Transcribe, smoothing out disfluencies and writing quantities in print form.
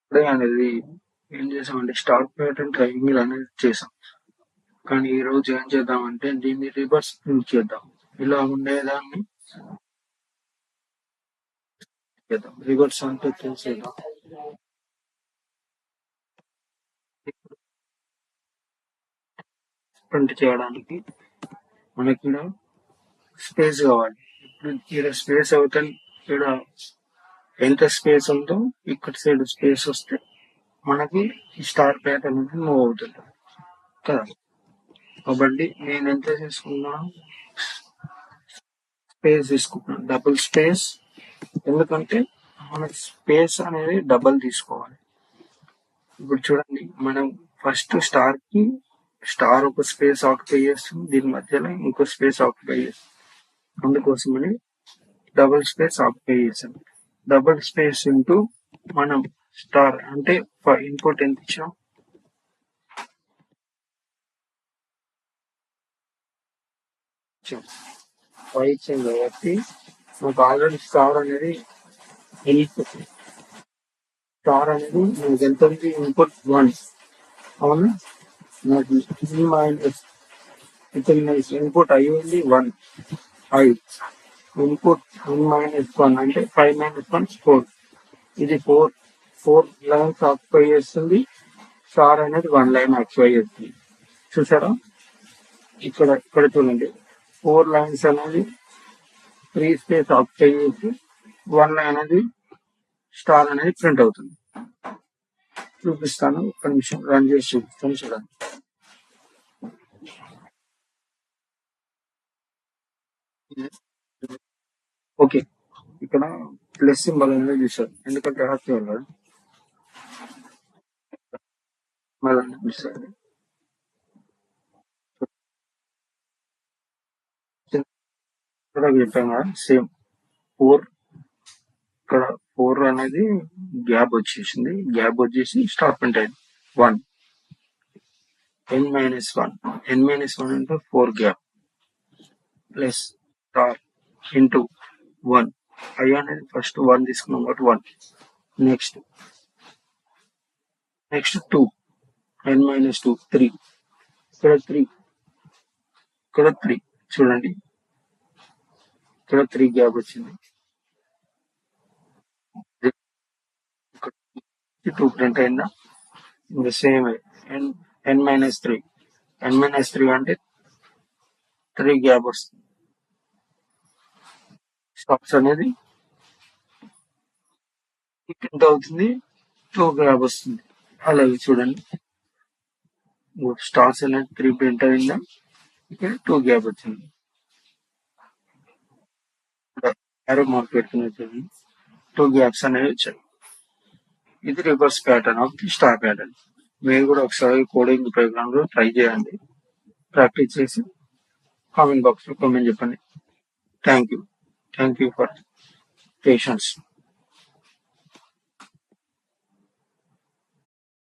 ఇప్పుడే అనేది ఏం చేసామంటే స్టార్ ప్యాటర్న్ ట్రయాంగిల్ అనేది చేసాం. కానీ ఈ రోజు ఏం చేద్దామంటే దీన్ని రివర్స్ ప్రింట్ చేద్దాం. ఇలా ఉండేదాన్ని చేద్దాం. రివర్స్ అంటే చేసేద్దాం. ప్రింట్ చేయడానికి మనకి ఇక్కడ స్పేస్ కావాలి. ఇప్పుడు ఇక్కడ స్పేస్ అవుతే ఇక్కడ ఎంత స్పేస్ ఉందో ఇక్కడ సైడ్ స్పేస్ వస్తే మనకి స్టార్ ప్యాటర్న్ అనేది మూవ్ అవుతుంది కదా. కాబట్టి నేను ఎంత తీసుకున్నాను, స్పేస్ తీసుకుంటున్నాను, డబుల్ స్పేస్. ఎందుకంటే మన స్పేస్ అనేది డబుల్ తీసుకోవాలి. ఇప్పుడు చూడండి, మనం ఫస్ట్ స్టార్ ఒక స్పేస్ ఆక్యుపై చేస్తుంది, దీని మధ్యలో ఇంకో స్పేస్ ఆక్యుపై చేస్తుంది. అందుకోసమని డబుల్ స్పేస్ ఆక్యుపై చేసాం. డబుల్ స్పేస్ ఇంటూ మనం స్టార్ అంటే ఇన్పుట్ ఎంత ఇచ్చాం, ఫైవ్ ఇచ్చాం కాబట్టి నాకు ఆల్రెడీ స్టార్ అనేది నాకు ఎంత ఉంది, ఇన్పుట్ 1. అవునా, నాకు ఇన్పుట్ అయి ఉంది 1. ఇన్పుట్ -1 అంటే 5 - 1 4. ఇది 4 లైన్స్ ఆక్యుపై చేస్తుంది. స్టార్ అనేది 1 లైన్ ఆక్యుపై చేస్తుంది. చూసారా, ఇక్కడ చూడండి, 4 లైన్స్ అనేది ఫ్రీ స్పేస్ ఆక్యుపై చేసి 1 లైన్ అనేది స్టార్ అనేది ప్రింట్ అవుతుంది. చూపిస్తాను, ఒక్క నిమిషం రన్ చేసి చూపిస్తాను. చూడండి, ఓకే. ఇక్కడ ప్లస్ సింబల్ అనేది చూసారు, ఎందుకంటే హ్యాపీ కదా. మళ్ళీ చూసారు, ఇక్కడ చెప్పాం కదా సేమ్ 4. ఇక్కడ 4 అనేది గ్యాప్ వచ్చేసింది, గ్యాప్ వచ్చేసి స్టార్ ప్రింట్ అయింది 1. n-1 అంటే 4 gap plus star into 1. I అనేది ఫస్ట్ 1 తీసుకున్నాం కాబట్టి 1. Next 2, n-2 3. ఇక్కడ 3 చూడండి, ఇక్కడ 3 గ్యాప్ వచ్చింది. 2 ప్రింట్ అయిందా, ఇంకా సేమ్ n-3 అంటే 3 గ్యాప్ వస్తుంది. స్టాప్స్ అనేది ఎంత అవుతుంది, 2 గ్యాప్ వస్తుంది. అలాగే చూడండి, స్టార్స్ అనేది 3 ప్రింట్ అయిందా, ఇక్కడ 2 గ్యాప్ వచ్చింది. యారో మార్క్ పెడుతున్నా చూడండి, 2 గ్యాప్స్ అనేవి వచ్చాయి. ఇది reverse pattern of the star pattern. మీరు కూడా ఒకసారి కోడింగ్ ప్రోగ్రామ్ లో ట్రై చేయండి, ప్రాక్టీస్ చేసి కామెంట్ బాక్స్ లో కామెంట్ చెప్పండి. Thank you for patience.